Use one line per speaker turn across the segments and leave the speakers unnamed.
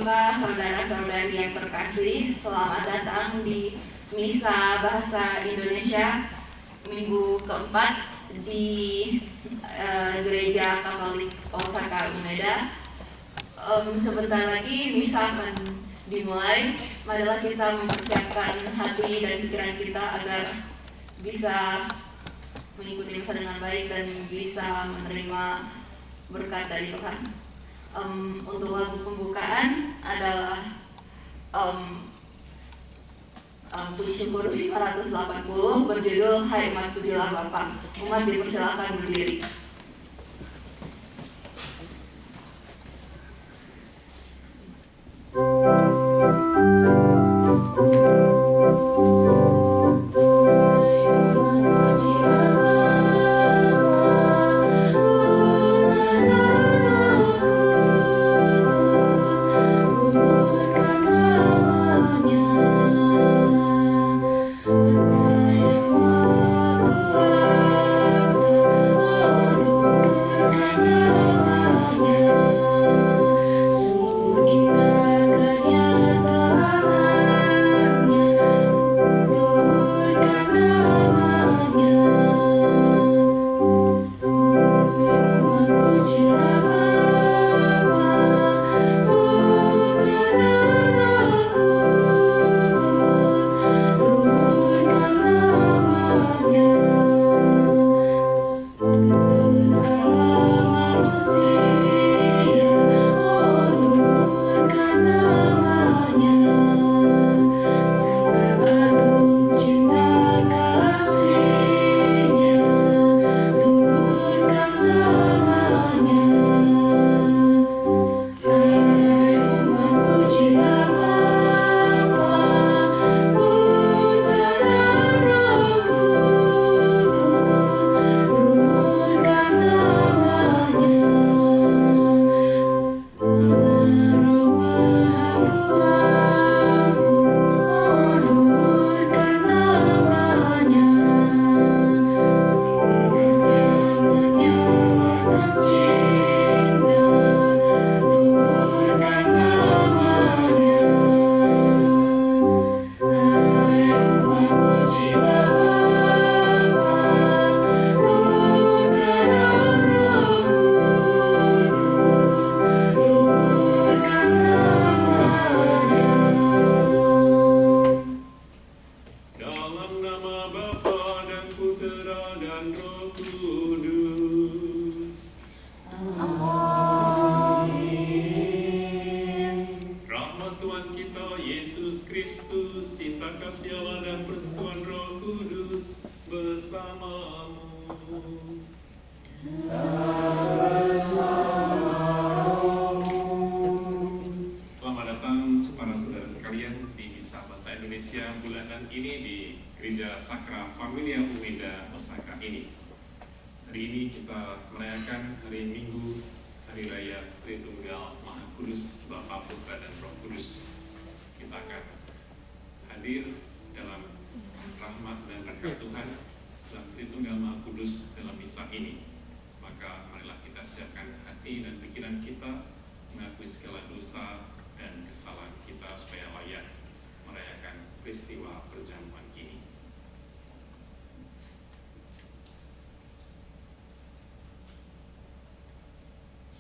hamba, saudara-saudari yang terkasih, selamat datang di Misa Bahasa Indonesia minggu keempat di Gereja Katolik Osaka Umeda. Sebentar lagi misa akan dimulai. Marilah kita mempersiapkan hati dan pikiran kita agar bisa mengikuti misa dengan baik dan bisa menerima berkat dari Tuhan. Untuk lagu pembukaan adalah puji syukur 580 berjudul Hai Umat Pujilah Bapa. Umat dipersilakan berdiri.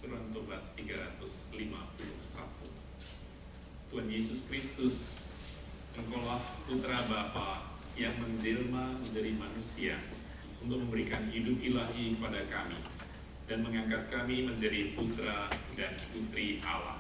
Surat Tobat 351. Tuhan Yesus Kristus, Engkaulah Putra Bapa yang menjelma menjadi manusia untuk memberikan hidup ilahi kepada kami dan mengangkat kami menjadi putra dan putri Allah.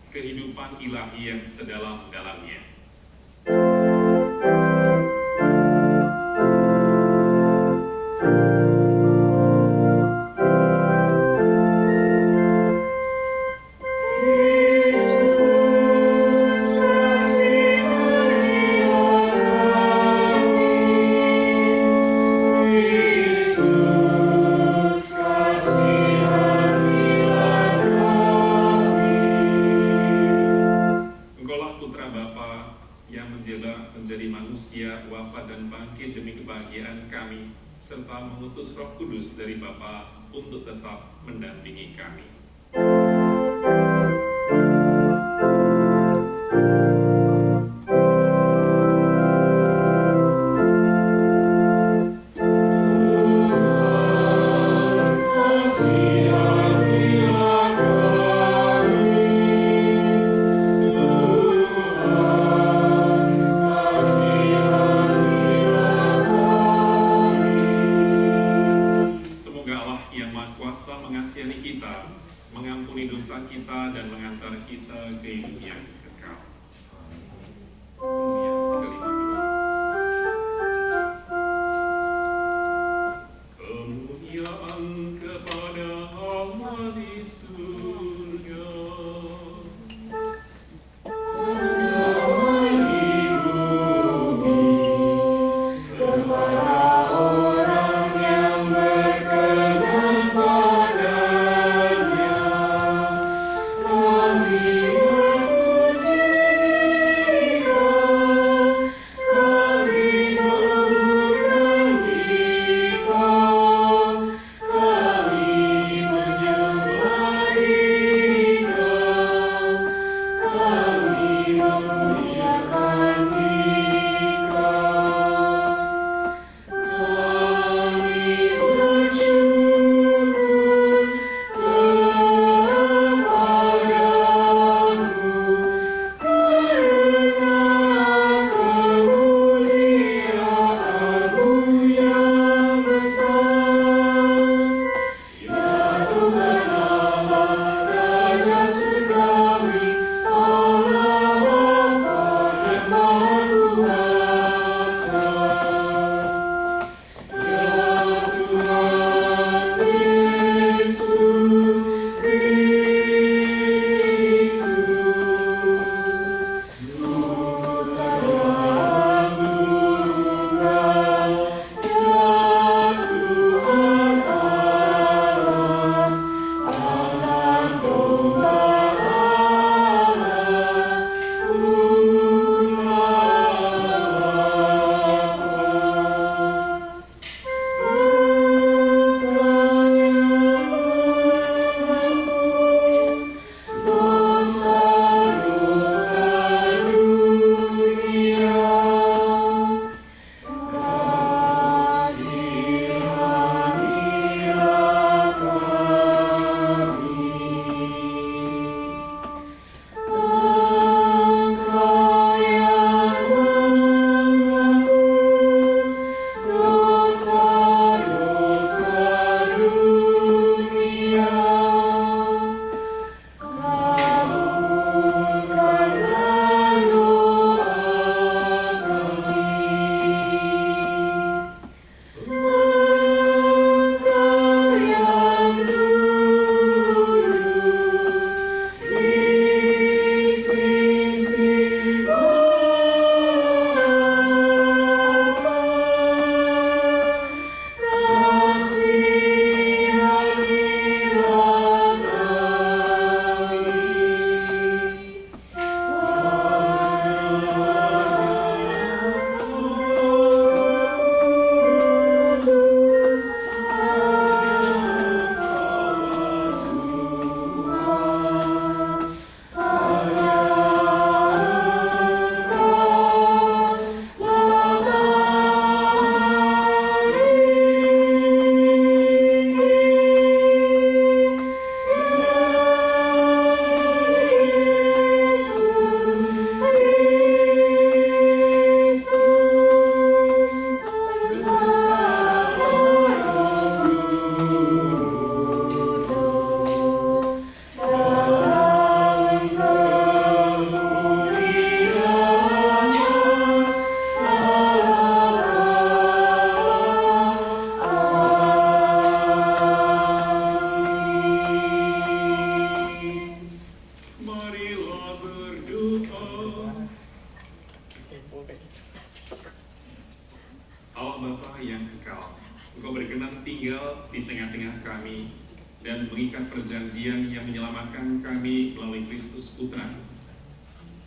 Kehidupan ilahi yang sedalam-dalamnya. menjelma menjadi manusia, wafat dan bangkit demi kebahagiaan kami, serta mengutus Roh Kudus dari Bapa untuk tetap mendampingi kami. Mengasihi kita, mengampuni dosa kita, dan mengantar kita ke hidup yang kekal. Kemuliaan kepada Allah di surga.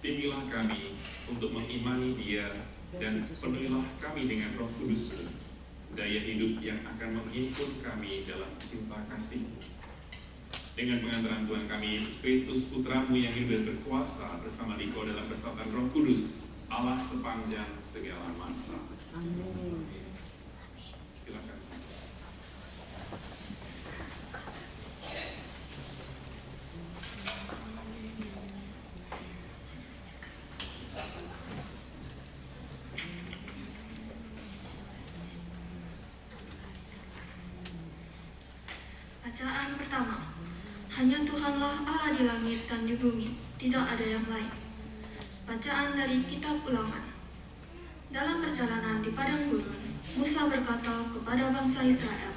Bimbinglah kami untuk mengimani Dia, dan penuhilah kami dengan Roh Kudus-Mu, daya hidup yang akan menghimpun kami dalam cinta kasih-Mu. Dengan pengantaran Tuhan kami Yesus Kristus, Putra-Mu yang hidup dan berkuasa bersama Dikau dalam persatuan Roh Kudus, Allah sepanjang segala masa.
Amin.
Silakan.
Bacaan pertama. Hanya Tuhanlah Allah di langit dan di bumi, tidak ada yang lain. Bacaan dari Kitab Ulangan. Dalam perjalanan di padang gurun, Musa berkata kepada bangsa Israel,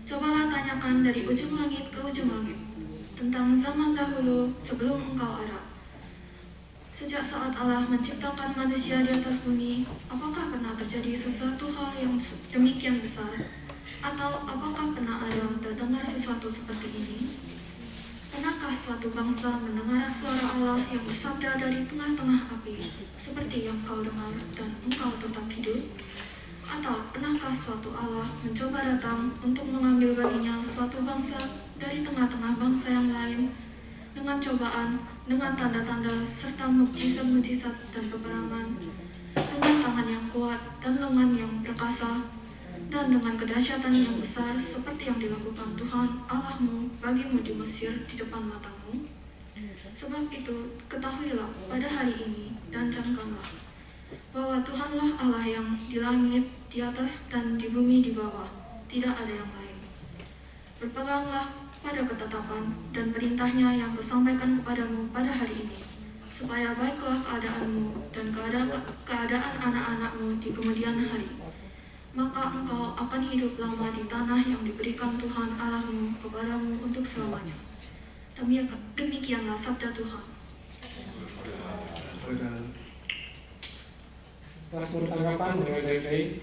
"Cobalah tanyakan dari ujung langit ke ujung langit, tentang zaman dahulu sebelum engkau ada. Sejak saat Allah menciptakan manusia di atas bumi, apakah pernah terjadi sesuatu hal yang demikian besar? Atau apakah pernah ada terdengar sesuatu seperti ini? Pernahkah suatu bangsa mendengar suara Allah yang bersabda dari tengah-tengah api, seperti yang kau dengar dan engkau tetap hidup? Atau pernahkah suatu Allah mencoba datang untuk mengambil baginya suatu bangsa dari tengah-tengah bangsa yang lain, dengan cobaan, dengan tanda-tanda, serta mukjizat-mukjizat dan peperangan, dengan tangan yang kuat dan lengan yang perkasa, dan dengan kedahsyatan yang besar seperti yang dilakukan Tuhan Allahmu bagimu di Mesir di depan matamu? Sebab itu, ketahuilah pada hari ini dan camkanlah bahwa Tuhanlah Allah yang di langit, di atas, dan di bumi di bawah, tidak ada yang lain. Berpeganglah pada ketetapan dan perintahnya yang kusampaikan kepadamu pada hari ini, supaya baiklah keadaanmu dan keadaan anak-anakmu di kemudian hari. Maka engkau akan hidup lama di tanah yang diberikan Tuhan Allahmu kepadamu untuk selamanya. Demikianlah sabda Tuhan.
Langsung tanggapan dengan baik-baik.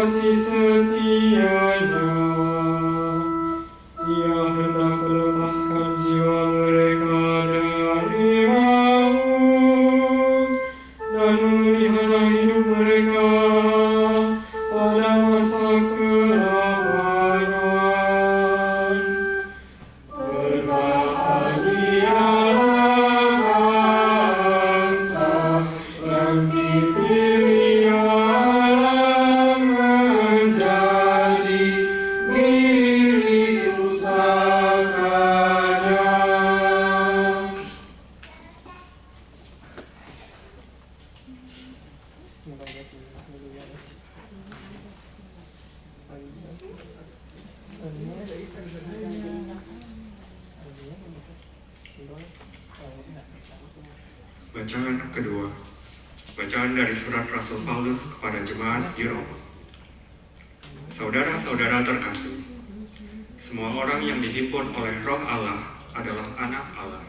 kasih setia
Bacaan kedua. Bacaan dari surat Rasul Paulus kepada jemaat di Roma. Saudara-saudara terkasih, semua orang yang dihimpun oleh Roh Allah adalah anak Allah.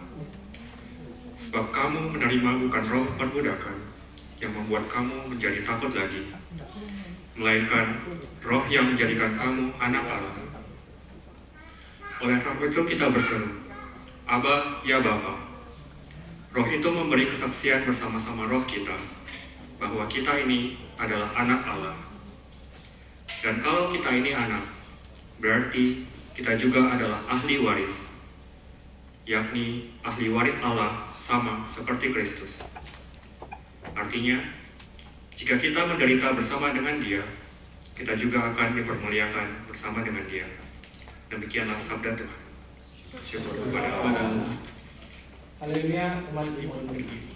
Sebab kamu menerima bukan roh perbudakan yang membuat kamu menjadi takut lagi, melainkan roh yang menjadikan kamu anak Allah. Oleh roh itu kita berseru, Aba, ya Bapa. Roh itu memberi kesaksian bersama-sama roh kita bahwa kita ini adalah anak Allah. Dan kalau kita ini anak, berarti kita juga adalah ahli waris, yakni ahli waris Allah sama seperti Kristus. Artinya, jika kita menderita bersama dengan Dia, kita juga akan dipermuliakan bersama dengan Dia. Demikianlah sabda Tuhan. Syukur kepada Allah.
Haleluya, umat dimohon berdiri.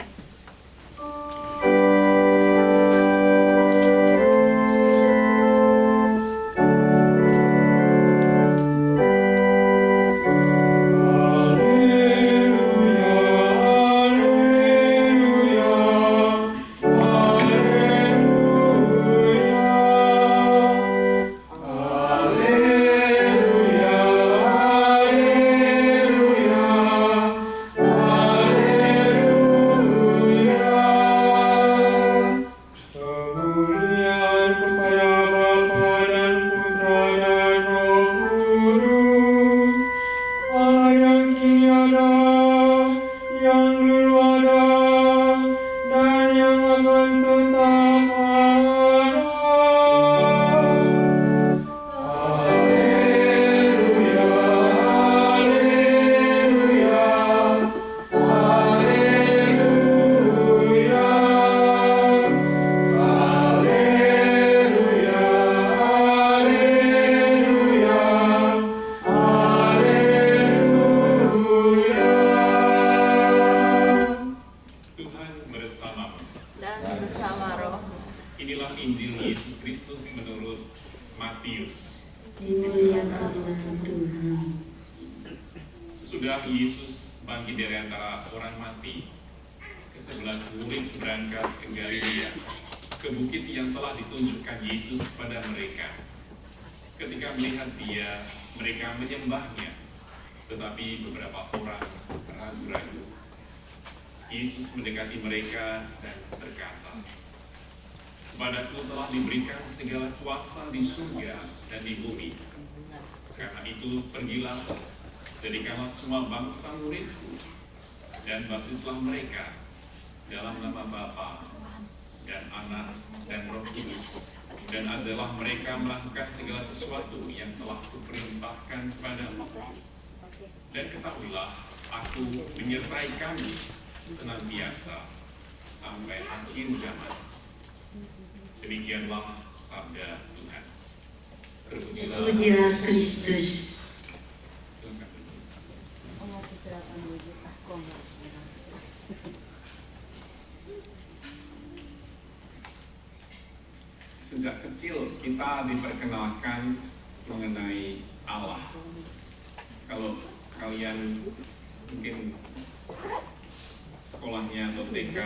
Sesudah Yesus bangkit dari antara orang mati, ke-11 murid berangkat ke Galilea, ke bukit yang telah ditunjukkan Yesus pada mereka. Ketika melihat Dia, mereka menyembahnya, tetapi beberapa orang ragu-ragu. Yesus mendekati mereka dan berkata, "Kepadaku telah diberikan segala kuasa di surga dan di bumi. Karena itu pergilah, jadikanlah semua bangsa muridku, dan baptislah mereka dalam nama Bapa dan Anak dan Roh Kudus, dan ajarlah mereka melakukan segala sesuatu yang telah kuperintahkan kepadamu. Dan ketahuilah, aku menyertai kamu senantiasa sampai akhir zaman." Demikianlah sabda Tuhan.
Terpujilah Kristus.
Sejak kecil kita diperkenalkan mengenai Allah. Kalau kalian mungkin sekolahnya atau TK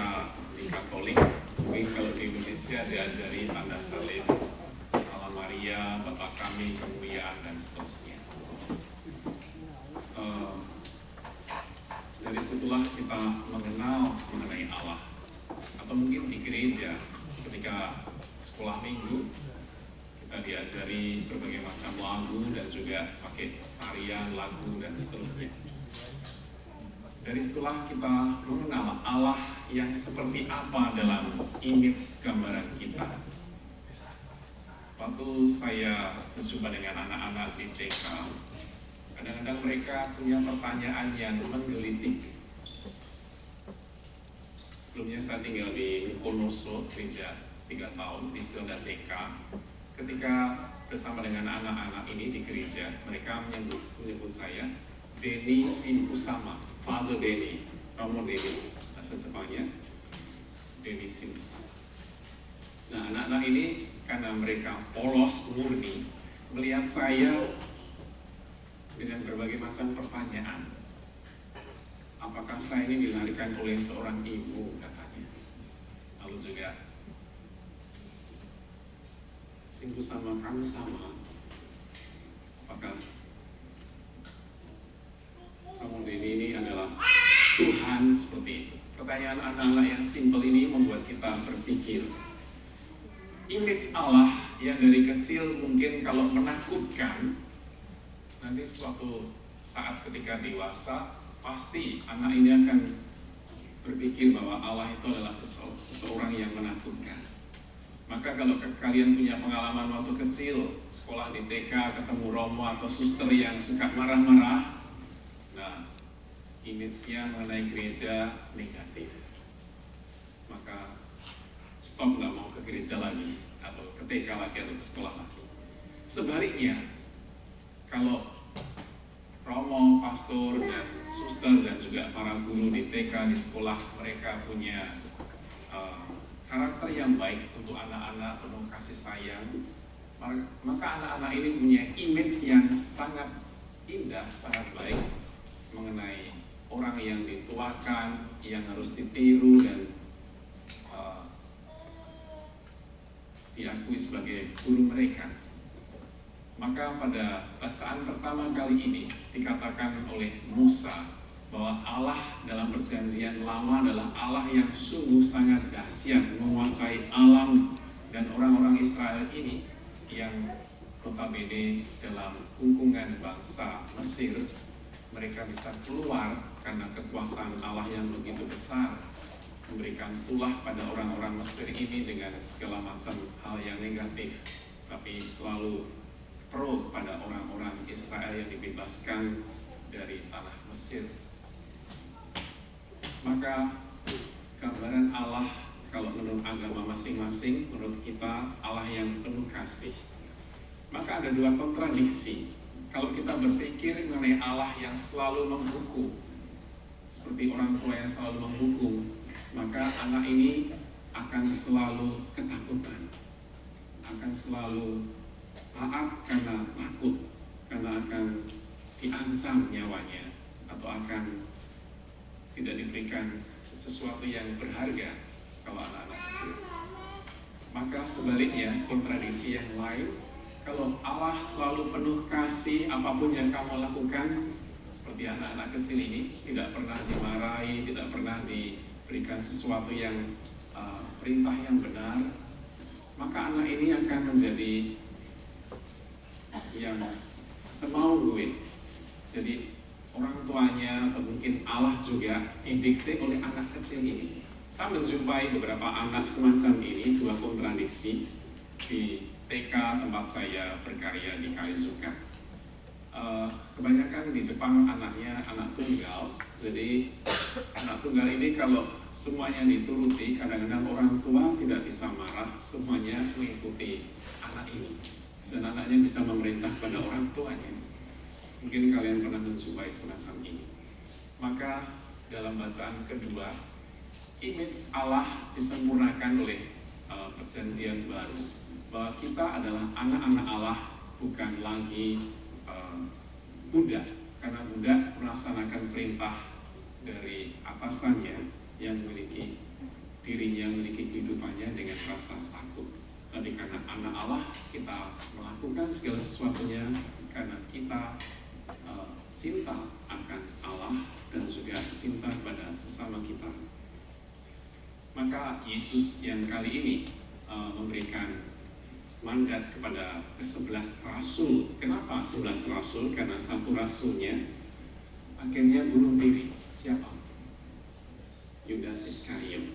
di Katolik, mungkin kalau di Indonesia diajari tanda salib, Salam Maria, Bapa Kami, kemuliaan, dan seterusnya. Dari situlah kita mengenal mengenai Allah. Atau mungkin di gereja, ketika sekolah minggu, kita diajari berbagai macam lagu dan juga pakai tarian, lagu, dan seterusnya. Dari situlah kita mengenal Allah yang seperti apa dalam image gambaran kita. Waktu saya berjumpa dengan anak-anak di TK, kadang-kadang mereka punya pertanyaan yang menggelitik. Sebelumnya saya tinggal di Wonoso, gereja 3 tahun di Stilda TK. Ketika bersama dengan anak-anak ini di gereja, mereka menyebut saya Denny Simpusama, Father Denny, Romo Denny, bahasa Jepangnya Denny Simpusama. Nah, anak-anak ini karena mereka polos, murni, melihat saya dengan berbagai macam pertanyaan. Apakah saya ini dilahirkan oleh seorang ibu, katanya. Lalu juga, singgu sama kami sama. Apakah kamu ini adalah Tuhan, seperti itu. Pertanyaan anak-anak yang simpel ini membuat kita berpikir. Image Allah yang dari kecil mungkin kalau menakutkan, nanti suatu saat ketika dewasa, pasti anak ini akan berpikir bahwa Allah itu adalah seseorang yang menakutkan. Maka kalau kalian punya pengalaman waktu kecil, sekolah di TK, ketemu romo atau suster yang suka marah-marah, nah, image-nya mengenai gereja negatif. Maka stop, nggak mau ke gereja lagi, atau ke TK lagi, atau ke sekolah lagi. Sebaliknya, kalau romo, pastor, dan suster, dan juga para guru di TK, di sekolah, mereka punya karakter yang baik untuk anak-anak, penuh kasih sayang, maka anak-anak ini punya image yang sangat indah, sangat baik mengenai orang yang dituakan, yang harus ditiru dan diakui sebagai guru mereka. Maka pada bacaan pertama kali ini dikatakan oleh Musa bahwa Allah dalam perjanjian lama adalah Allah yang sungguh sangat dahsyat, menguasai alam, dan orang-orang Israel ini yang notabene dalam hubungan bangsa Mesir, mereka bisa keluar karena kekuasaan Allah yang begitu besar, memberikan tulah pada orang-orang Mesir ini dengan segala macam hal yang negatif, tapi selalu pro pada orang-orang Israel yang dibebaskan dari tanah Mesir. Maka gambaran Allah kalau menurut agama masing-masing, menurut kita Allah yang penuh kasih. Maka ada dua kontradiksi. Kalau kita berpikir mengenai Allah yang selalu menghukum, seperti orang tua yang selalu menghukum, maka anak ini akan selalu ketakutan, akan selalu taat karena takut, karena akan diancam nyawanya, atau akan tidak diberikan sesuatu yang berharga kalau anak-anak kecil. Maka sebaliknya, kontradiksi yang lain, kalau Allah selalu penuh kasih, apapun yang kamu lakukan, seperti anak-anak kecil ini, tidak pernah dimarahi, tidak pernah diberikan sesuatu yang perintah yang benar, maka anak ini akan menjadi yang semau gue. Jadi orang tuanya atau mungkin Allah juga didikte oleh anak kecil ini. Saya menjumpai beberapa anak semacam ini, dua kontradiksi di TK tempat saya berkarya di Kaizuka. Kebanyakan di Jepang anaknya anak tunggal. Jadi anak tunggal ini kalau semuanya dituruti, kadang-kadang orang tua tidak bisa marah, semuanya mengikuti anak ini, dan anaknya bisa memerintah pada orang tuanya. Mungkin kalian pernah menjumpai semacam ini. Maka dalam bacaan kedua, image Allah disempurnakan oleh perjanjian baru, bahwa kita adalah anak-anak Allah, bukan lagi budak, karena budak melaksanakan perintah dari atasannya yang memiliki dirinya, memiliki kehidupannya dengan rasa takut. Tapi karena anak Allah, kita melakukan segala sesuatunya karena kita cinta akan Allah dan juga cinta pada sesama kita. Maka Yesus yang kali ini memberikan mandat kepada ke-11 rasul. Kenapa 11 rasul? Karena satu rasulnya akhirnya bunuh diri. Siapa? Yudas Iskariot.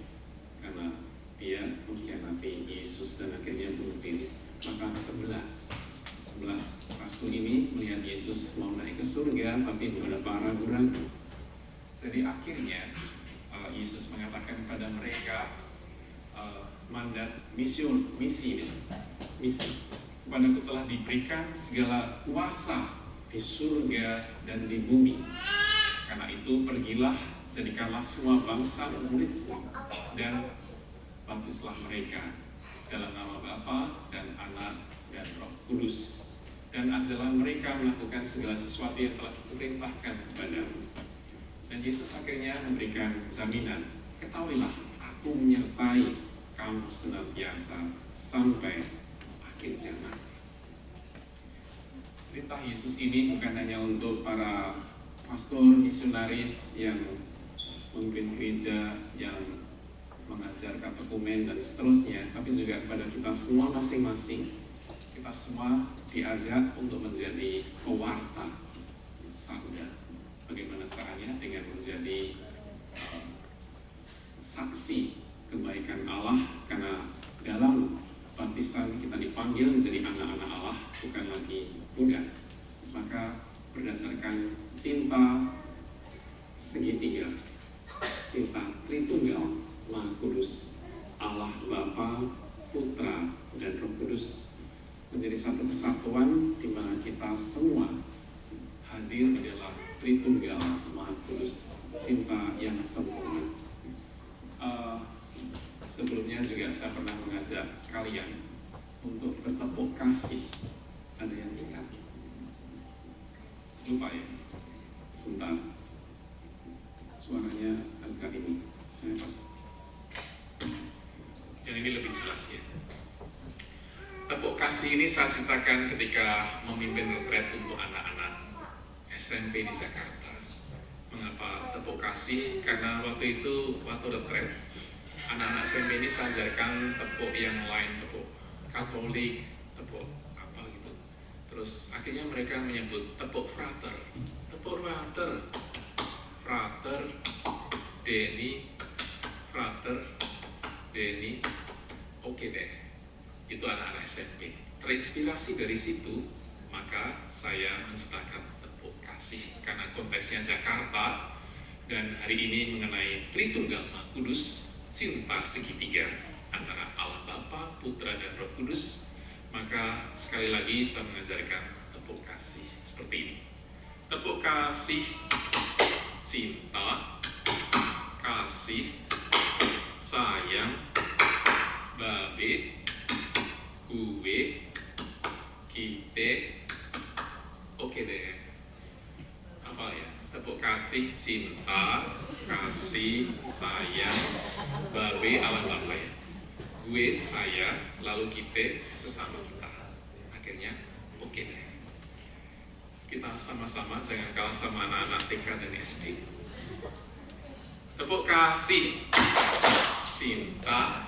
Karena dia mengkhianati Yesus dan akhirnya bunuh diri. Maka 11 rasul ini melihat Yesus mau naik ke surga, tapi beberapa ragu-ragu. Jadi akhirnya Yesus mengatakan kepada mereka mandat misi. Kepadaku telah diberikan segala kuasa di surga dan di bumi. Karena itu pergilah, jadikanlah semua bangsa muridku, dan baptislah mereka dalam nama Bapa dan Anak dan Roh Kudus. dan ajarlah mereka melakukan segala sesuatu yang telah diperintahkan kepadamu. Dan Yesus akhirnya memberikan jaminan, ketahuilah, aku menyertai kamu senantiasa sampai akhir zaman. Perintah Yesus ini bukan hanya untuk para pastor, misionaris yang memimpin gereja, yang mengajar katekumen dan seterusnya, tapi juga kepada kita semua masing-masing. Kita semua diajak untuk menjadi pewarta sabda. Bagaimana caranya? Dengan menjadi saksi kebaikan Allah, karena dalam baptisan kita dipanggil menjadi anak-anak Allah, bukan lagi mudah. Maka berdasarkan cinta segitiga, cinta Tritunggal Maha Kudus, Allah Bapa, Putra, dan Roh Kudus, menjadi satu kesatuan di mana kita semua hadir di dalam Tritunggal Maha Kudus, cinta yang sempurna. Sebelumnya juga saya pernah mengajak kalian untuk bertepuk kasih. Ada yang ingat? Lupa ya? Sebentar. Suaranya agak ini. Yang ini lebih jelas ya. Tepuk kasih ini saya ceritakan ketika memimpin retret untuk anak-anak SMP di Jakarta. Mengapa tepuk kasih? Karena waktu itu, waktu retret, anak-anak SMP ini saya ajarkan tepuk yang lain, tepuk Katolik, tepuk apa gitu. Terus akhirnya mereka menyebut tepuk frater, frater, Denny, frater, Denny, oke deh. Itu anak-anak SMP. Terinspirasi dari situ, maka saya menciptakan tepuk kasih karena kontesnya Jakarta dan hari ini mengenai Tritunggal Maha Kudus, cinta segitiga antara Allah Bapa, Putra, dan Roh Kudus. Maka sekali lagi saya mengajarkan tepuk kasih seperti ini. Tepuk kasih, cinta, kasih, sayang, babe, gue, kita, oke deh. Hafal ya? Tepuk kasih, cinta, kasih, sayang, babe, Allah Bapa ya. Gue, saya, lalu kita, sesama kita. Akhirnya, oke deh. Kita sama-sama, jangan kalah sama anak-anak TK dan SD. Tepuk kasih, cinta,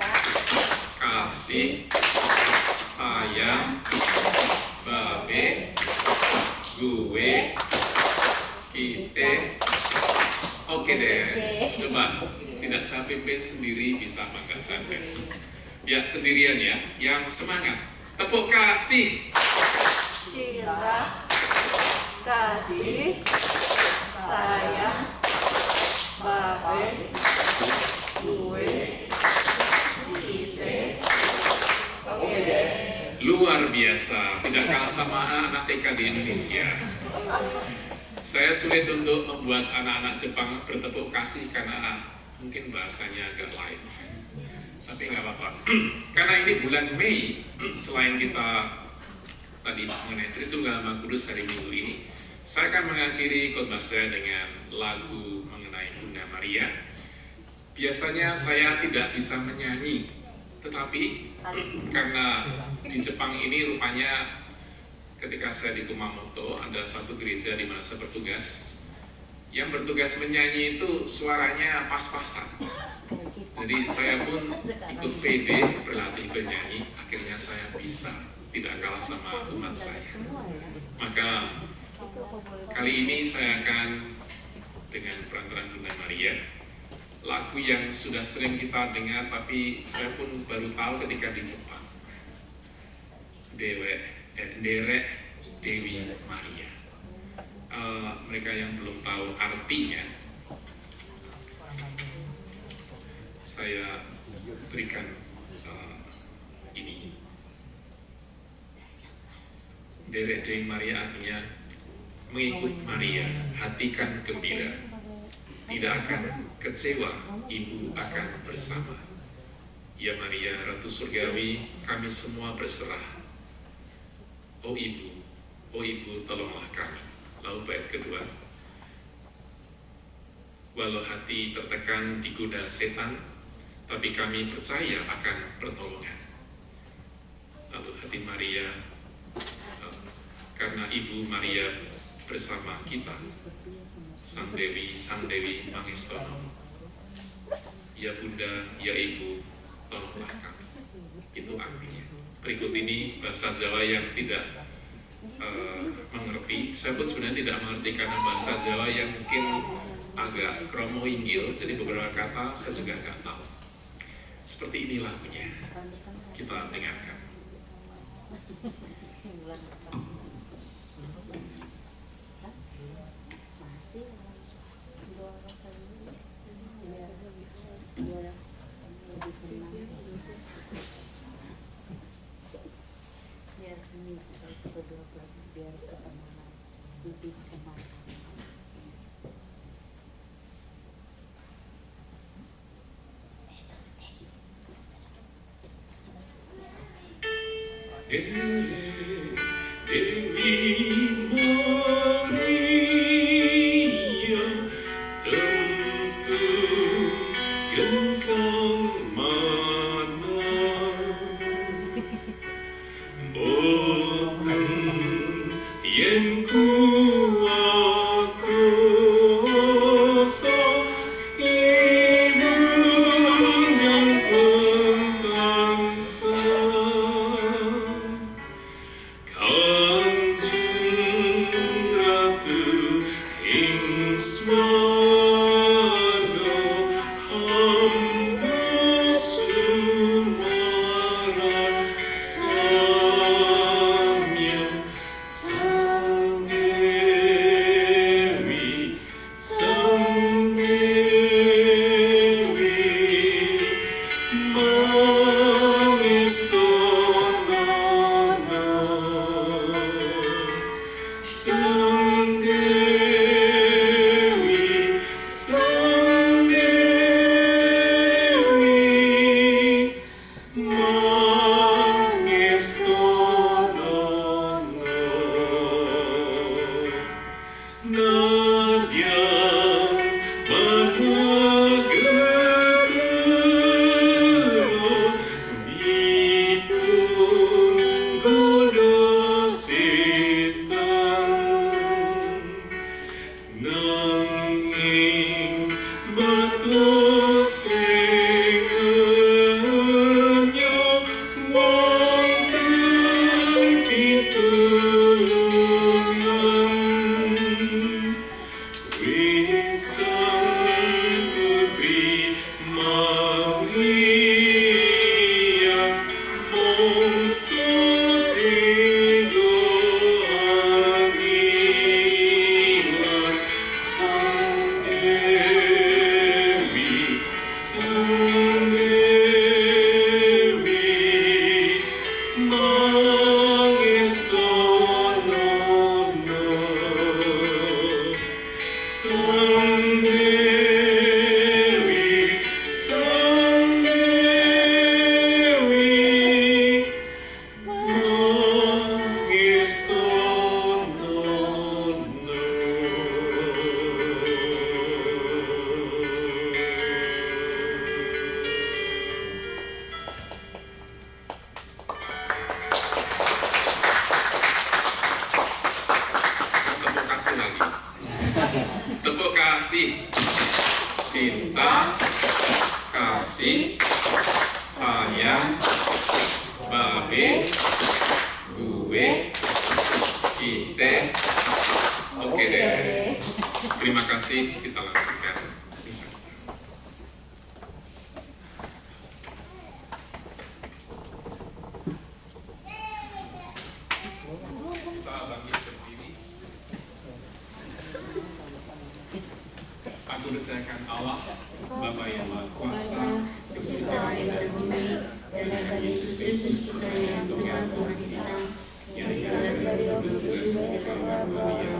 kasih, sayang, babe, gue, kita, oke deh. Coba, tidak saya pimpin sendiri, bisa apa enggak saya tes? Ya, sendirian ya, yang semangat. Tepuk kasih,
cinta, kasih, sayang, babe, gue, kita, oke deh.
luar biasa, tidak kalah sama anak-anak TK di Indonesia. Saya sulit untuk membuat anak-anak Jepang bertepuk kasih karena mungkin bahasanya agak lain. Tapi nggak apa-apa. Karena ini bulan Mei, selain kita tadi mengenai Tritunggal Maha Kudus hari Minggu ini, saya akan mengakhiri khotbah saya dengan lagu mengenai Bunda Maria. Biasanya saya tidak bisa menyanyi, tetapi karena di Jepang ini rupanya ketika saya di Kumamoto ada satu gereja di mana saya bertugas, yang bertugas menyanyi itu suaranya pas-pasan. Jadi saya pun ikut PD berlatih bernyanyi, akhirnya saya bisa, tidak kalah sama umat saya. Maka kali ini saya akan dengan perantaraan Bunda Maria, lagu yang sudah sering kita dengar tapi saya pun baru tahu ketika di Jepang. Derek Dewi Maria. Mereka yang belum tahu artinya, saya berikan ini. Derek Dewi Maria artinya mengikut Maria, hatikan gembira, tidak akan kecewa, ibu akan bersama. Ya Maria, Ratu Surgawi, kami semua berserah. Oh Ibu, Oh Ibu, tolonglah kami. Lalu bait kedua, walau hati tertekan digoda setan, tapi kami percaya akan pertolongan. Lalu hati Maria, karena Ibu Maria bersama kita, Sang Dewi Mangestono, ya Bunda, ya Ibu, tolonglah kami. Itu artinya. Berikut ini bahasa Jawa yang tidak mengerti. Saya pun sebenarnya tidak mengerti karena bahasa Jawa yang mungkin agak kromo inggil, jadi beberapa kata saya juga nggak tahu. Seperti ini lagunya. Kita dengarkan. Dewi Maria, tentu engkau mana, boten yen kuat dosa ibu jantung bangsa. Tepuk kasih, cinta, kasih, sayang, babe, gue, kita. Oke deh. Terima kasih, kita lanjutkan misa. Kita bangkit berdiri. Aku percayakan Allah, Bapa yang Maha Kuasa, Pencipta langit dan bumi, dan akan Yesus Kristus Putranya yang Tuhan kita, yang dikenal dari Roh Kudus dan dari Maria,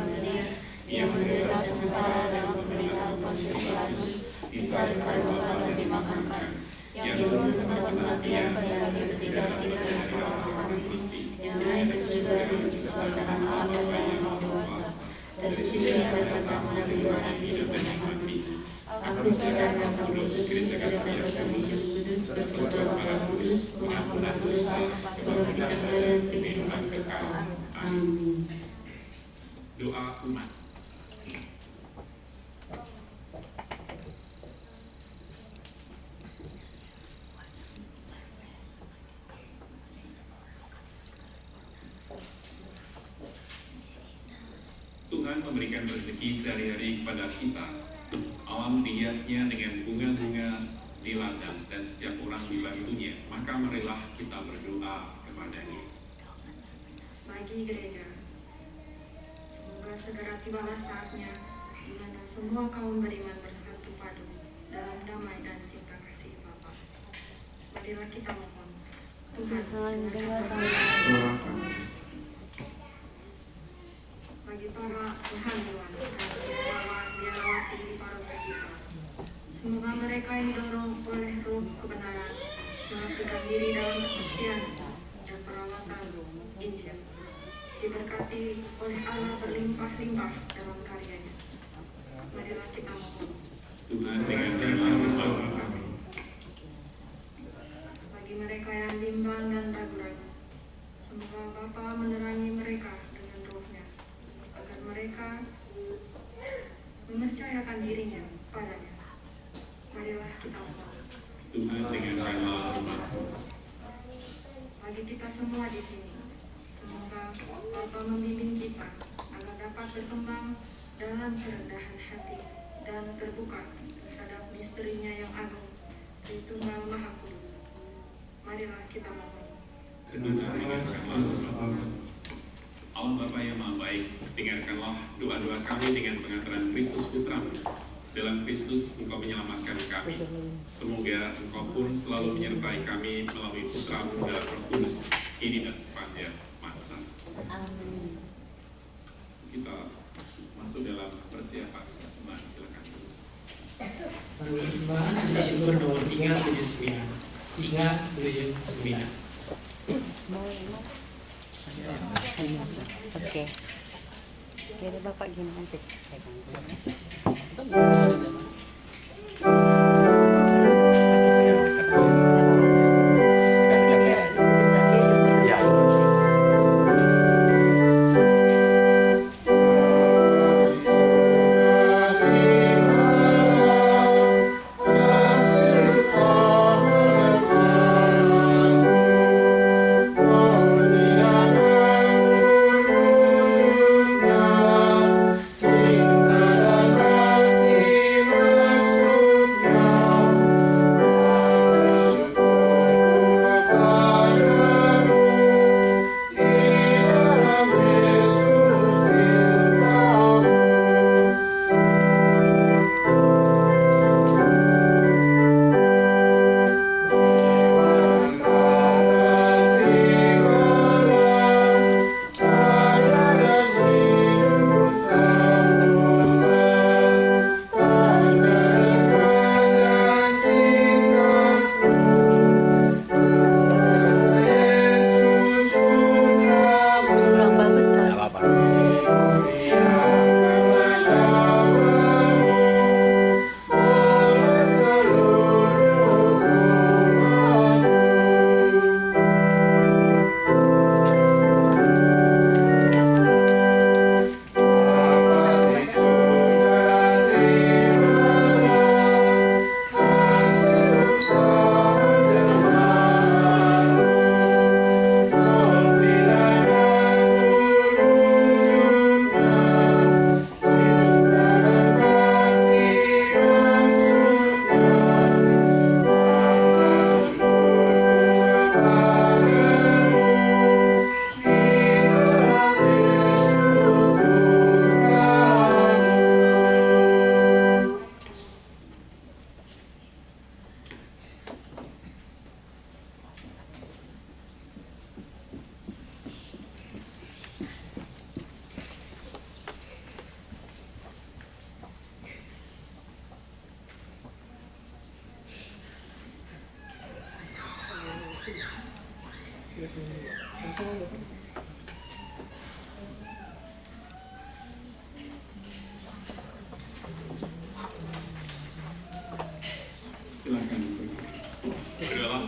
yang menderita sengsara dalam penderitaan Pontius Pilatus, disalibkan Bapa dan dimakamkan, yang turun ke tempat kematian pada hari ketiga dari hari yang naik ke surga dan disekolahkan Allah
kamu dari orang hidup dan yang mati. Aku percaya kamu kudus, gereja Katolik yang kudus, persekutuan para kudus, pengampunan dosa, kebangkitan badan, kehidupan kekal. Amin.
Doa umat. Tuhan memberikan rezeki sehari-hari kepada kita. Alam dihiasnya dengan bunga-bunga di ladang dan setiap orang dibantunya. Maka marilah kita berdoa kepadanya.
Bagi gereja, semoga segera tibalah saatnya di mana semua kaum beriman bersatu padu dalam damai dan cinta kasih Bapa. Marilah kita mohon Tuhan dengarkan doa kami. Bagi para kehanduan dan biarawati di paroki kita, semoga mereka yang didorong oleh roh kebenaran mengabdikan diri dalam kesaksian dan perawatan Injil, diberkati oleh Allah berlimpah-limpah dalam karyanya. Marilah kita mohon
Tuhan dengan kami.
Bagi mereka yang bimbang dan ragu-ragu, semoga Bapa menerangi mereka dengan rohnya, agar mereka mempercayakan dirinya padanya. Marilah kita mohon
Tuhan dengan
bagi kita semua di sini, semoga Bapa membimbing kita agar dapat berkembang dalam kerendahan hati dan terbuka terhadap misterinya yang agung, Tritunggal Maha Kudus. Marilah kita mohon.
Allah Bapa yang Maha Baik, dengarkanlah doa-doa kami dengan pengantaran Kristus Putra-Mu. Dalam Kristus Engkau menyelamatkan kami. Semoga Engkau pun selalu menyertai kami melalui Putra-Mu dalam Roh Kudus, ini dan sepanjang masa.
Amin.
Kita masuk dalam persiapan persembahan, silakan.
Persembahan puji syukur nomor 379. 379.
Oke. Jadi Bapak gini nanti.
Cinta dan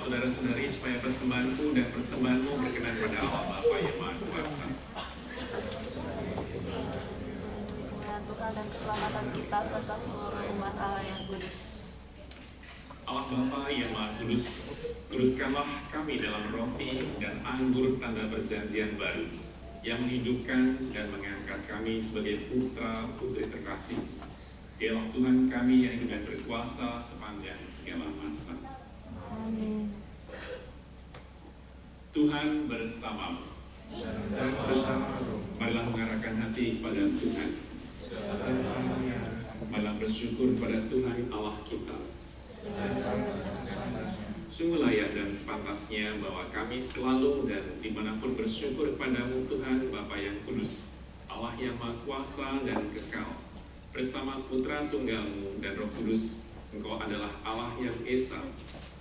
saudara-saudari supaya persembahanku dan persembahanmu berkenan pada Allah Bapa yang Maha Kuasa.
Tuhan dan keselamatan kita serta seluruh umat Allah yang kudus.
Allah Bapa yang Maha Kudus, kuduskanlah kami dalam roti dan anggur tanda perjanjian baru, yang menghidupkan dan mengangkat kami sebagai putra-putri terkasih. Dialah Tuhan kami yang hidup dan berkuasa sepanjang segala masa.
Amin.
Tuhan bersamamu. Marilah mengarahkan hati kepada Tuhan. Marilah bersyukur kepada Tuhan Allah kita. Sungguh layak dan sepantasnya bahwa kami selalu dan dimanapun bersyukur kepadamu Tuhan Bapa yang kudus, Allah yang Maha Kuasa dan kekal. Bersama Putra Tunggalmu dan Roh Kudus, Engkau adalah Allah yang Esa,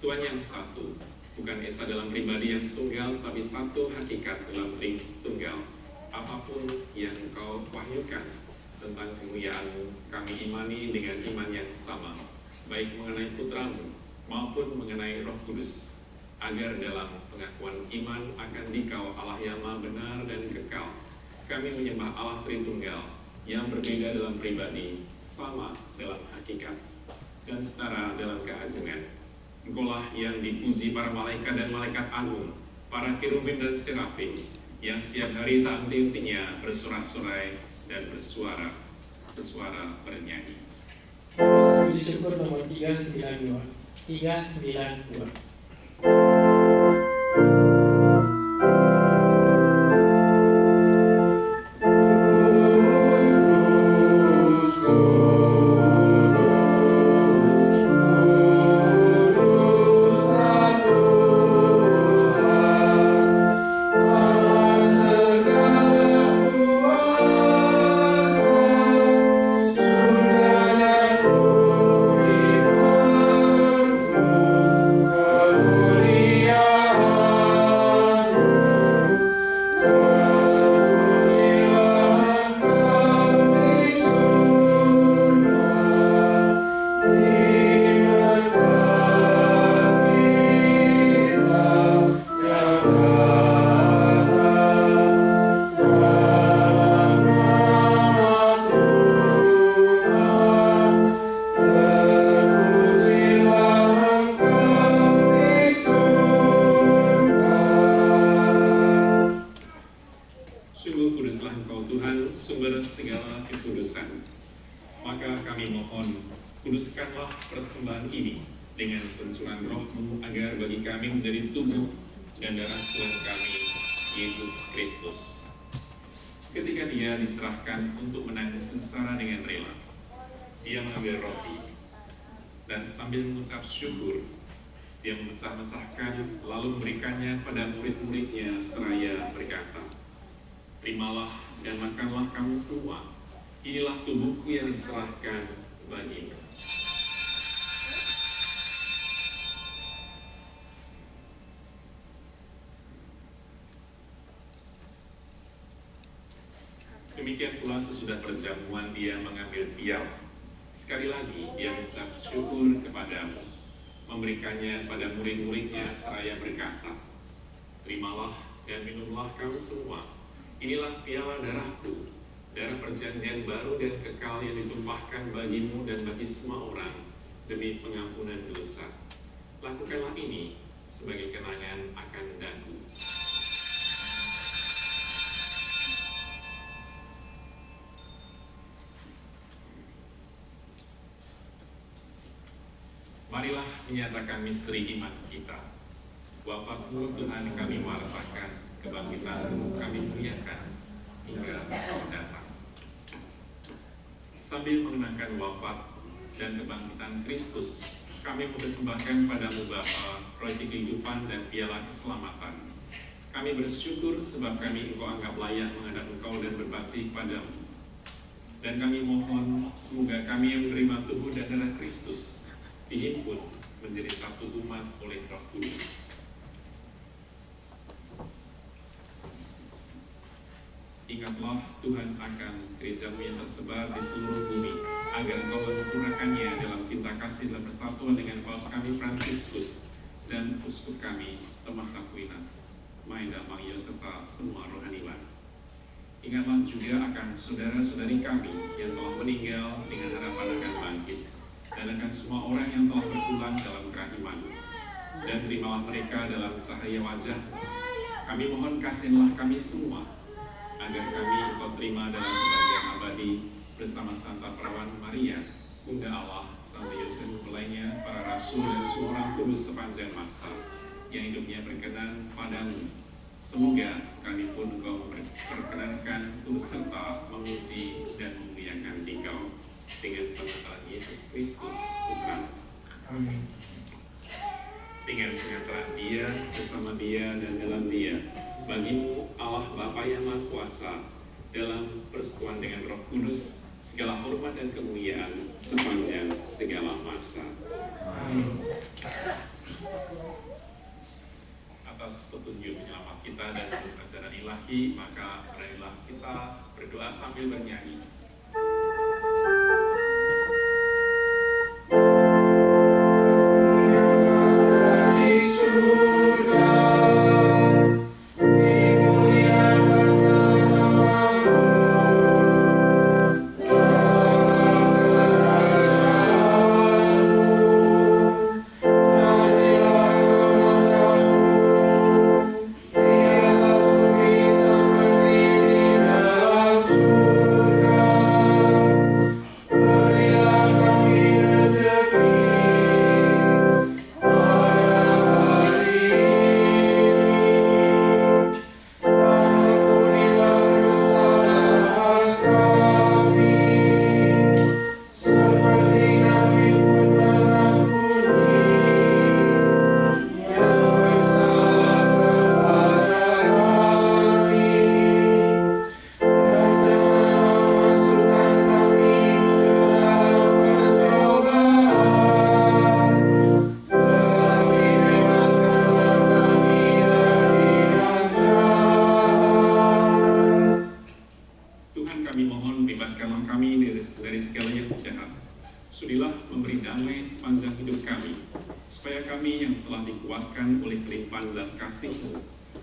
Tuhan yang satu, bukan Esa dalam pribadi yang tunggal, tapi satu hakikat dalam Tritunggal. Apapun yang Engkau wahyukan tentang kemuliaan-Mu, kami imani dengan iman yang sama, baik mengenai Putramu maupun mengenai Roh Kudus, agar dalam pengakuan iman akan Dikau Allah yang Maha benar dan kekal, kami menyembah Allah Tritunggal yang berbeda dalam pribadi, sama dalam hakikat, dan setara dalam keagungan. Engkaulah yang dipuji para malaikat dan malaikat agung, para kerubim dan serafim, yang setiap hari tak henti-hentinya bersorak-sorai dan bersuara sesuara bernyanyi.
Puji syukur nomor 392. 392.
Syukur, dia memecah-mecahkan lalu memberikannya pada murid-muridnya seraya berkata, terimalah dan makanlah kamu semua, inilah tubuhku yang diserahkan bagimu. Demikian pula sesudah perjamuan dia mengambil piala. Sekali lagi dia mengucap syukur kepadamu, memberikannya pada murid-muridnya seraya berkata, terimalah dan minumlah kamu semua, inilah piala darahku, darah perjanjian baru dan kekal yang ditumpahkan bagimu dan bagi semua orang demi pengampunan dosa. Lakukanlah ini sebagai kenangan akan daku. Marilah menyatakan misteri iman kita. Wafat-Mu Tuhan kami wartakan, kebangkitan-Mu kami muliakan hingga Kau datang. Sambil mengenangkan wafat dan kebangkitan Kristus, kami mempersembahkan padamu Bapa roti kehidupan dan piala keselamatan. Kami bersyukur sebab kami Engkau anggap layak menghadap Engkau dan berbakti kepadamu. Dan kami mohon semoga kami yang menerima tubuh dan darah Kristus dihimpun menjadi satu umat oleh Roh Kudus. Ingatlah Tuhan akan gereja-Mu yang tersebar di seluruh bumi, agar Engkau menyempurnakannya dalam cinta kasih dan persatuan dengan Paus kami Fransiskus, dan uskup kami, Thomas Aquinas, Maeda Mangyo, serta semua rohaniwan. Ingatlah juga akan saudara-saudari kami yang telah meninggal dengan harapan akan bangkit, dan akan semua orang yang telah berpulang dalam kerahiman. Dan terimalah mereka dalam cahaya wajah. Kami mohon kasihilah kami semua, agar kami Engkau terima dalam kebahagiaan abadi bersama Santa Perawan Maria, Bunda Allah, Santo Yosef lainnya, para rasul dan semua orang kudus sepanjang masa yang hidupnya berkenan padamu. Semoga kami pun Engkau memperkenankan turut serta memuji dan memuliakan Engkau dengan pengantaran Yesus Kristus Tuhan.
Amin.
Dengan pengantaran Dia, bersama Dia, dan dalam Dia, bagimu Allah Bapa yang Maha Kuasa, dalam persekutuan dengan Roh Kudus, segala hormat dan kemuliaan sepanjang segala masa.
Amin.
Atas petunjuk penyelamat kita dan ajaran ilahi, maka marilah kita berdoa sambil bernyanyi.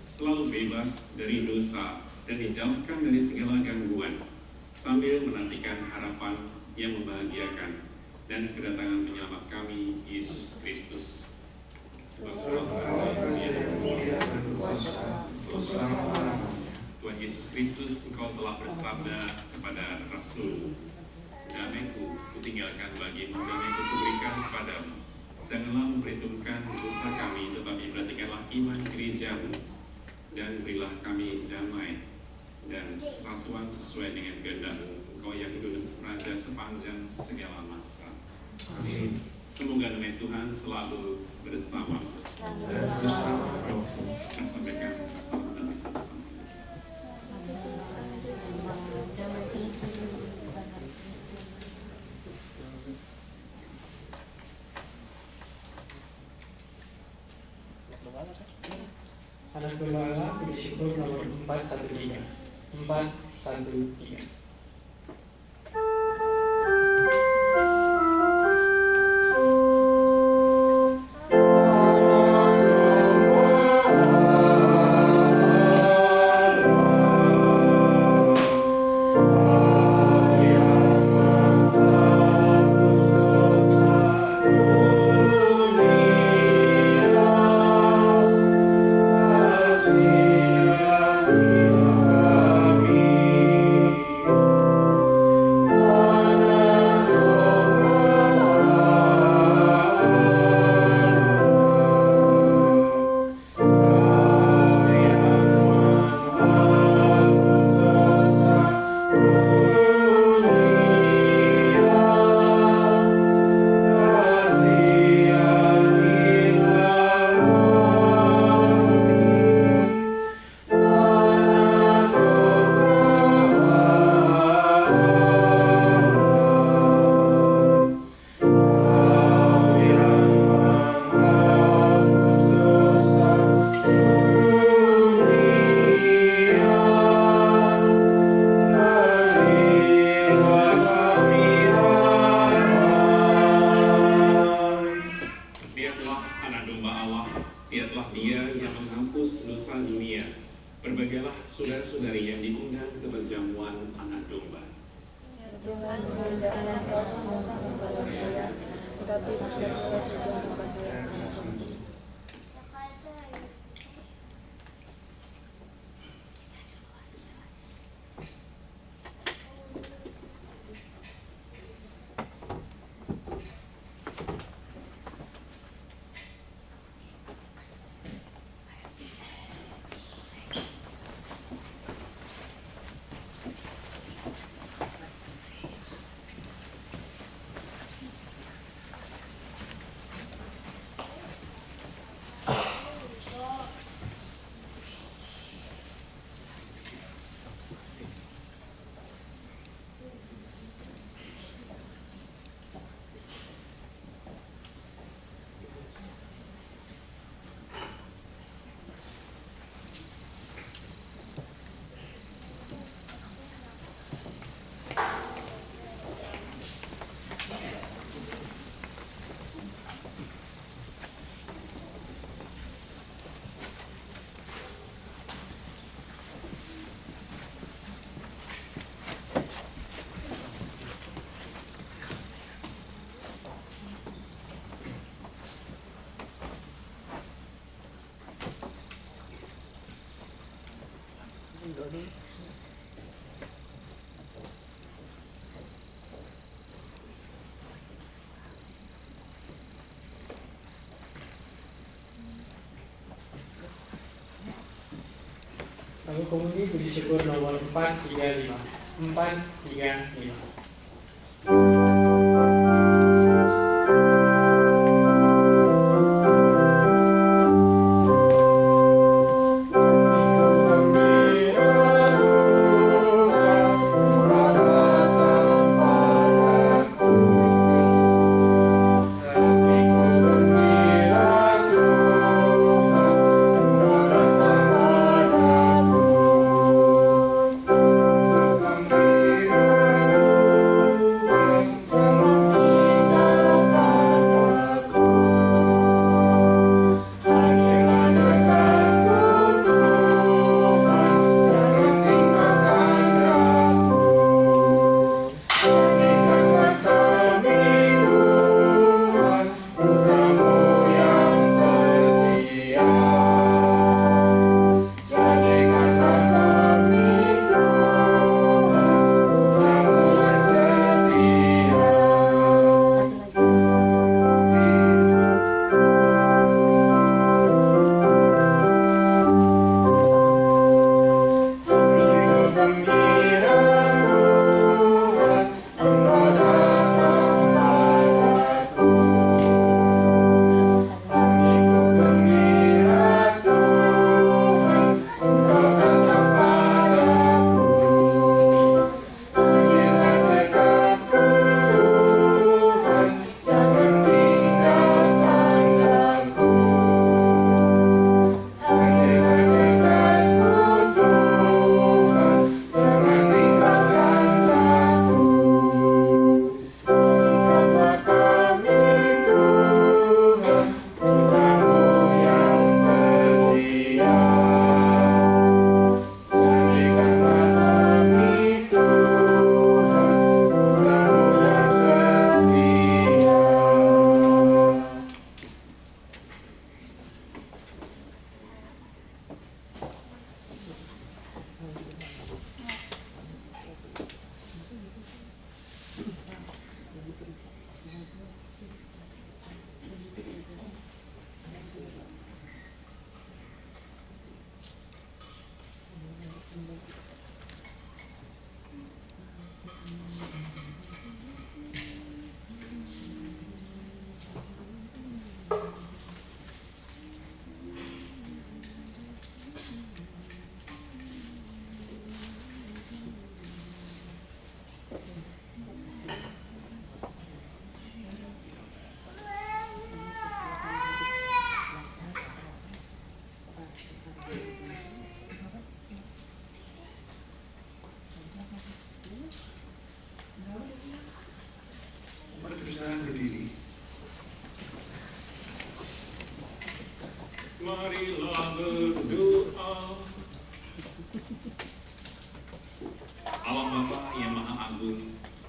Selalu bebas dari dosa dan dijauhkan dari segala gangguan, sambil menantikan harapan yang membahagiakan dan kedatangan penyelamat kami, Yesus Kristus. Sebab Tuhan Yesus Kristus, Engkau telah bersabda kepada Rasul, damai-Ku kutinggalkan bagimu, damai-Ku kuberikan kepadamu. Janganlah memperhitungkan dosa kami, tetapi perhatikanlah iman gerejamu, dan berilah kami damai dan kesatuan sesuai dengan kehendak-Mu, Engkau yang hidup Raja sepanjang segala masa.
Amin.
Semoga damai Tuhan selalu bersama.
Dan bersama rohmu.
Kita sampaikan salam damai bersama.
Anak domba Allah puji syukur nomor 413. 413.
Amin.
Tuhan mengajarkan Engkau semua kepada saya, tetapi tidak saya sudah mempercayakan.
Lagu komuni puji syukur nomor 435. 435.
Gembira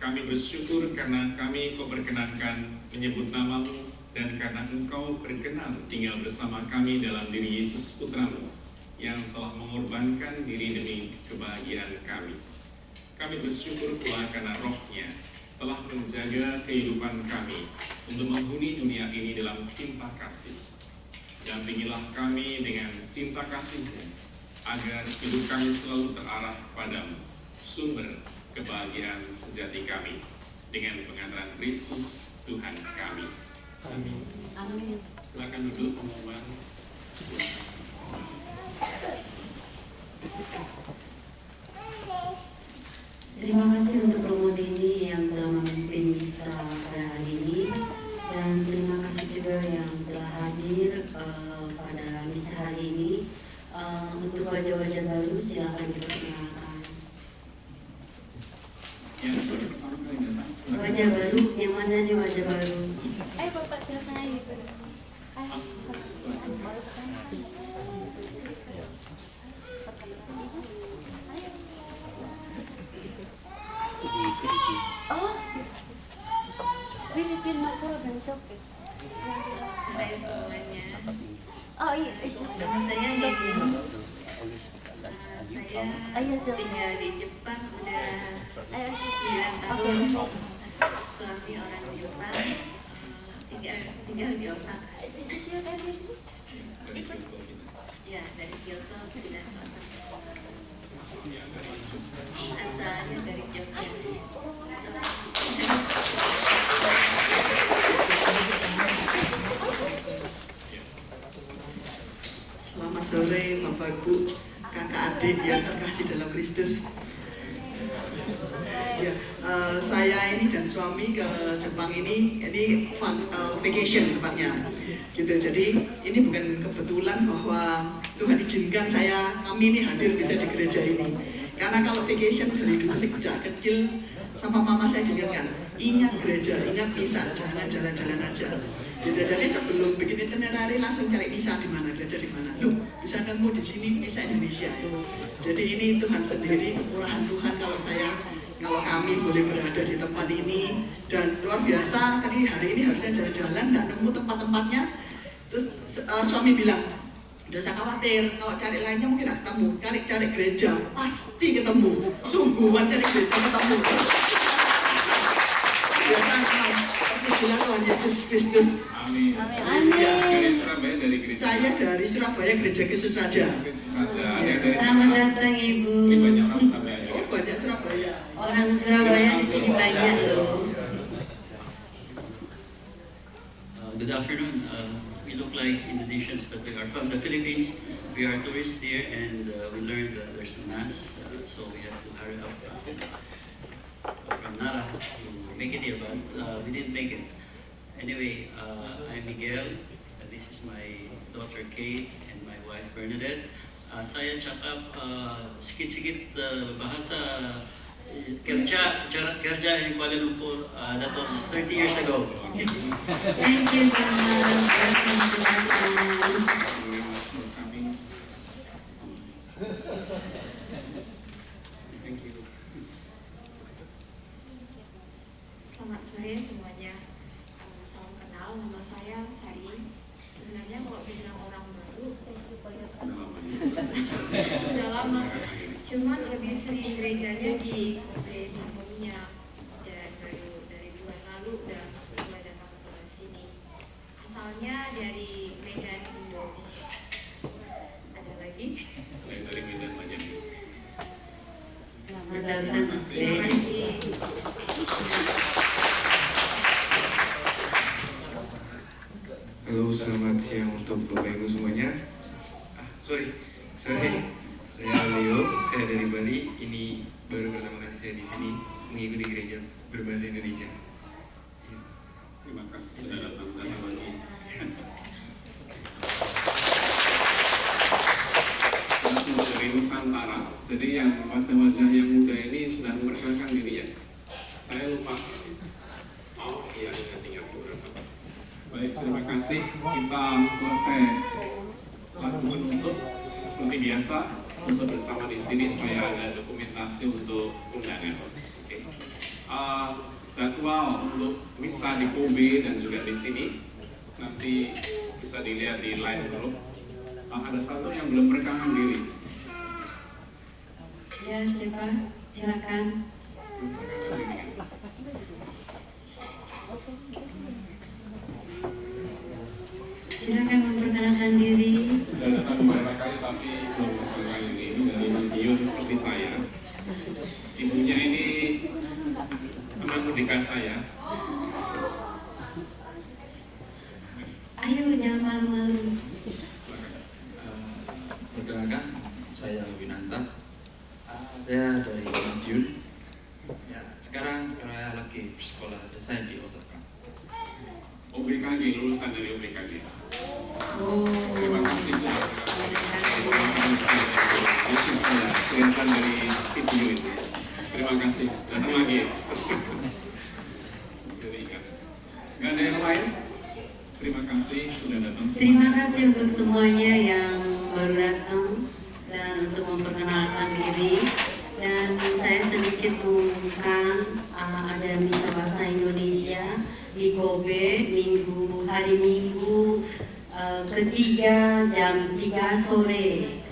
Kami bersyukur karena kami Kau perkenankan menyebut nama-Mu, dan karena Engkau berkenan tinggal bersama kami dalam diri Yesus Putra-Mu yang telah mengorbankan diri demi kebahagiaan kami. Kami bersyukur pula karena Roh-Nya telah menjaga kehidupan kami untuk menghuni dunia ini dalam cinta kasih. Dampingilah kami dengan cinta kasih-Mu, agar hidup kami selalu terarah padamu, sumber kebahagiaan sejati kami, dengan pengantaran Kristus Tuhan kami. Amin.
Amin.
Silakan duduk pengumuman.
Terima kasih untuk Romo Dendi yang telah memimpin misa pada hari ini, dan terima kasih juga yang telah hadir pada misa hari ini. Untuk wajah-wajah baru silakan diperkenalkan. Wajah baru, yang mana nih wajah baru?
Ayo Bapak silakan aja.
Oh, Filipina Makura dan Sophie.
Saya semuanya.
Oh iya,
nama saya Yeni. Saya tinggal di Jepang udah 9 tahun. Suami orang Jepang, tinggal di Osaka. Ya, dari Kyoto pindah ke Osaka. Asalnya dari Jogja.
Selamat sore Bapak Ibu, kakak adik yang terkasih dalam Kristus. Ya, saya ini dan suami ke Jepang ini vacation tepatnya. Gitu. Jadi ini bukan kebetulan bahwa Tuhan izinkan kami ini hadir di gereja ini. Karena kalau vacation dari dulu sejak kecil sama mama saya diingatkan, ingat gereja, ingat misa, jangan jalan-jalan aja. Gitu. Jadi sebelum bikin itinerary langsung cari misa di mana, gereja di mana. Loh, bisa nemu di sini misa Indonesia. Jadi ini Tuhan sendiri, kemurahan Tuhan kalau kami boleh berada di tempat ini, dan luar biasa. Tadi hari ini harusnya jalan-jalan, nggak nemu tempat-tempatnya. Terus suami bilang, udah usah khawatir, kalau cari lainnya mungkin nggak ketemu. Cari gereja pasti ketemu. Sungguhan cari gereja ketemu. Pujilah Tuhan Yesus Kristus.
Amin.
Amin.
Saya dari Surabaya, Gereja Kristus Raja.
Selamat datang Ibu.
Banyak Surabaya.
Orang Surabaya di sini banyak loh.
Good afternoon. We look like Indonesians, but we are from the Philippines. We are tourists here, and we learned that there's a mass, so we have to hurry up from Nara to make it here, but we didn't make it. Anyway, I'm Miguel. This is my daughter Kate and my wife Bernadette. Saya cakap sikit-sikit bahasa kerja di Kuala Lumpur. That was 30 years ago.
Thank you so much.
Selamat sore semuanya. Salam kenal, nama saya Sari. Sebenarnya kalau bilang orang baru sudah lama, cuman lebih sering gerejanya di Kongres Harmonia, dan baru dari bulan lalu udah mulai datang ke sini. Asalnya dari Medan, Indonesia. Ada lagi?
Dari Medan banyak.
Selamat datang.
Terima kasih.
Halo, selamat siang untuk Bapak Ibu semuanya. Sorry, saya Leo, saya dari Bali. Ini baru pertama kali saya di sini mengikuti gereja berbahasa Indonesia.
Terima kasih sudah datang lagi. Dari Nusantara, jadi yang wajah-wajah yang muda ini sudah memperkenalkan diri ya. Saya lupa. Oh iya, ingat beberapa. Baik, terima kasih. Kita selesai lagu penutup seperti biasa untuk bersama di sini supaya ada dokumentasi untuk undangan. Oke. Jadwal untuk misa di Kobe dan juga di sini nanti bisa dilihat di live group. Ada satu yang belum rekaman diri.
Ya, siapa? Silakan. Silakan memperkenalkan diri.
Sudah datang beberapa kali tapi belum memperkenalkan diri. Ini dari video seperti saya. Ibunya ini anak merdeka saya.
Ayo, jangan malu-malu.
Perkenalkan, saya Winanta. Saya dari Madiun. Ya, sekarang saya lagi bersekolah desain di Osaka.
OBKG, lulusan dari OBKG.
Oh.
Terima kasih sudah kelihatan dari video ini. Terima kasih. Datang lagi. Nggak ada yang lain? Terima kasih sudah datang semua.
Terima kasih untuk semuanya yang baru datang dan untuk memperkenalkan diri. Dan saya sedikit mengumumkan ada misa bahasa Indonesia di Kobe hari Minggu ketiga jam 3 sore.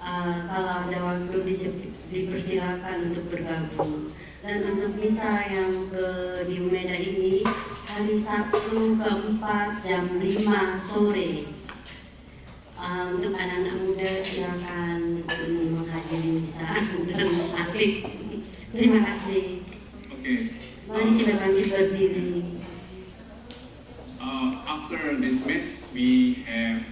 Kalau ada waktu dipersilakan untuk bergabung. Dan untuk misa yang di Umeda ini hari Sabtu keempat jam 5 sore. Untuk anak-anak muda silakan menghadiri misa dan aktif. Terima kasih. Mari kita bangkit berdiri.
After this mass, we have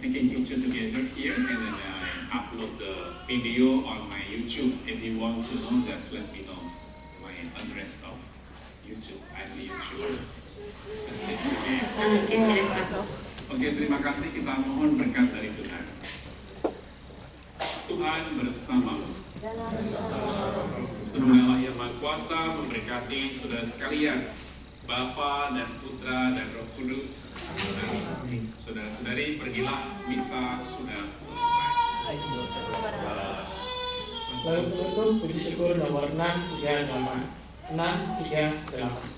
taken picture together here, and then I upload the video on my YouTube. If you want to know, just let me know my address of YouTube. I'm the YouTuber. Oke, terima kasih. Kita mohon berkat dari Tuhan. Tuhan bersamamu. Semoga Allah yang Maha Kuasa memberkati saudara sekalian, Bapa dan Putra dan Roh Kudus. Amin. Saudara-saudari, pergilah, misa sudah selesai.
Lalu penutup puji syukur nomor 638. 638.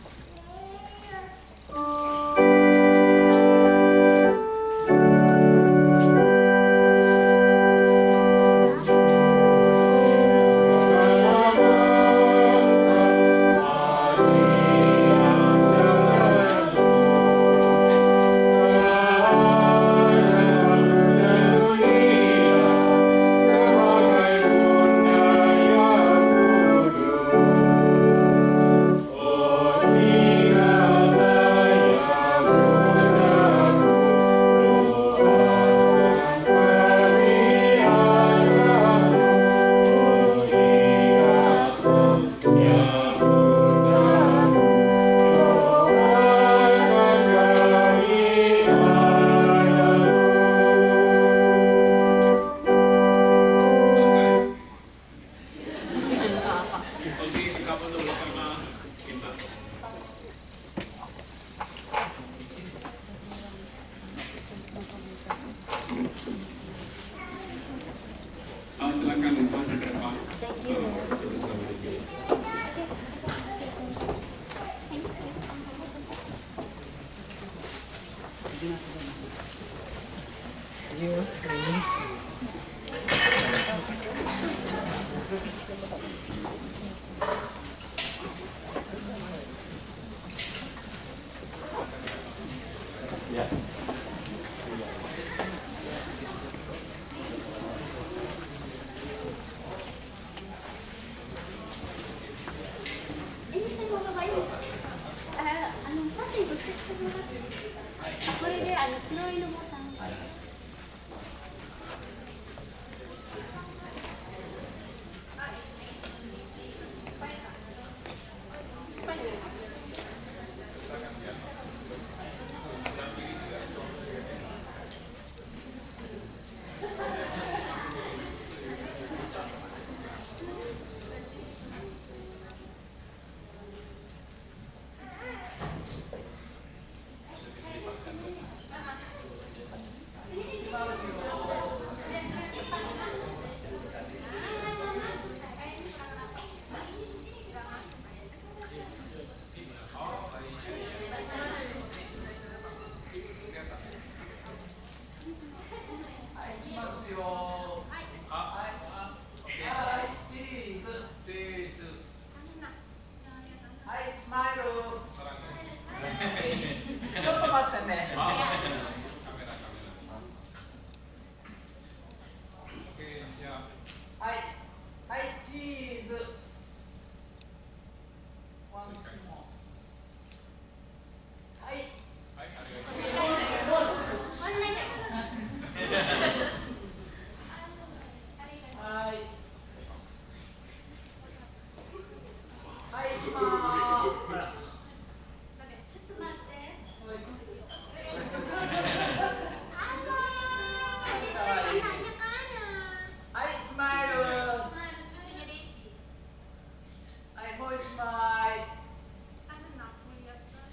Silakan maju ke depan.
スマイル。ちょっと待ってね。はい、はい、チーズ。ワンスモー。はい。はい、ありがとうございます。はい。はい、行きます。はい、スマイル。はい、もう一枚。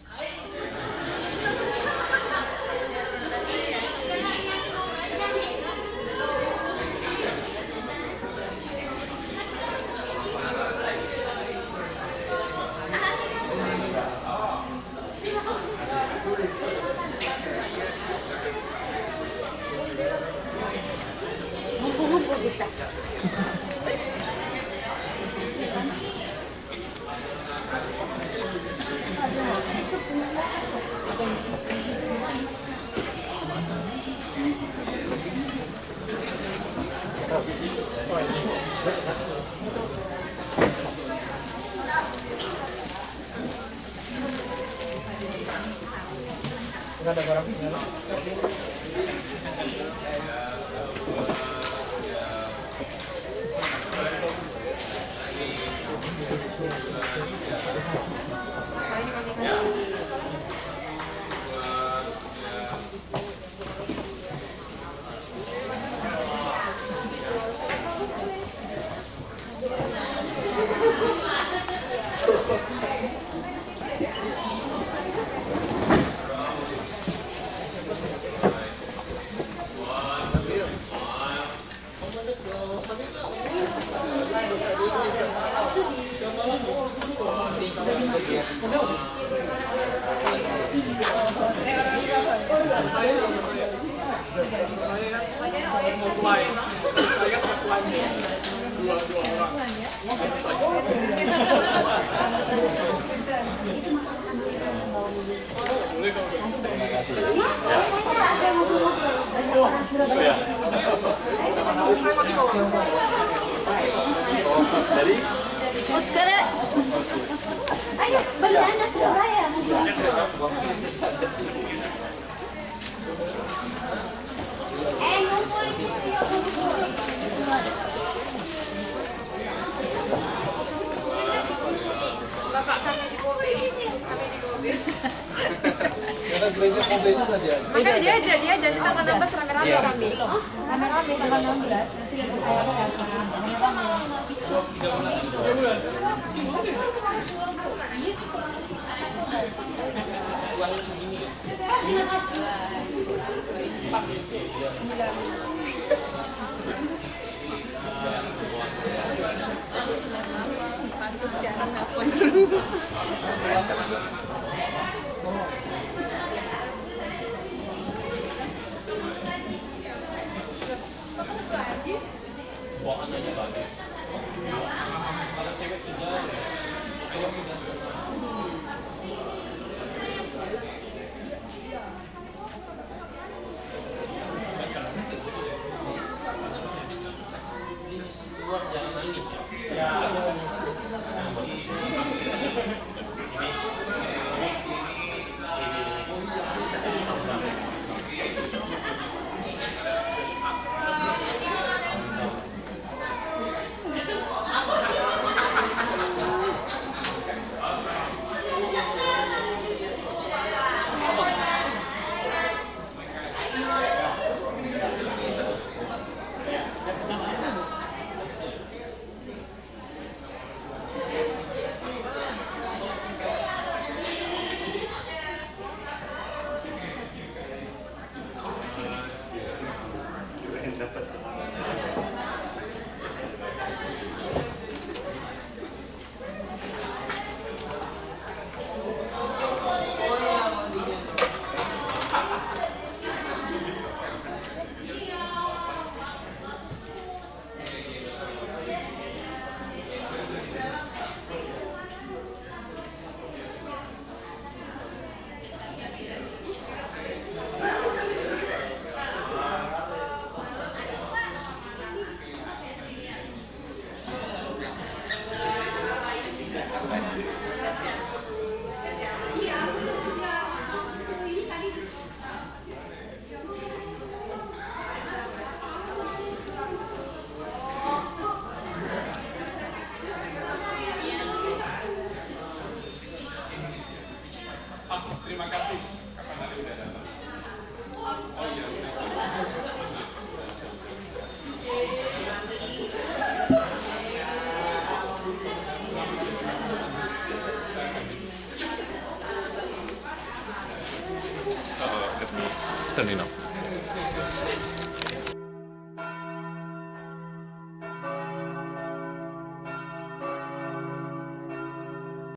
はい。
Ngumpul-ngumpul kita.
Nggak ada barang bisa.
Ayo, bagaimana Surabaya?
Bapak kami di Kobe. Kami di Kobe.
Karena gereja Kobe juga dia.
Makanya dia aja nanti tanggal 16 rame-rame kami.
Rame-rame tanggal 16. Nanti kita kayak terima kasih.
Jangan nangis ya. Ya.
Terima kasih. Kapan hari udah datang? Oh iya,
let me turn it off.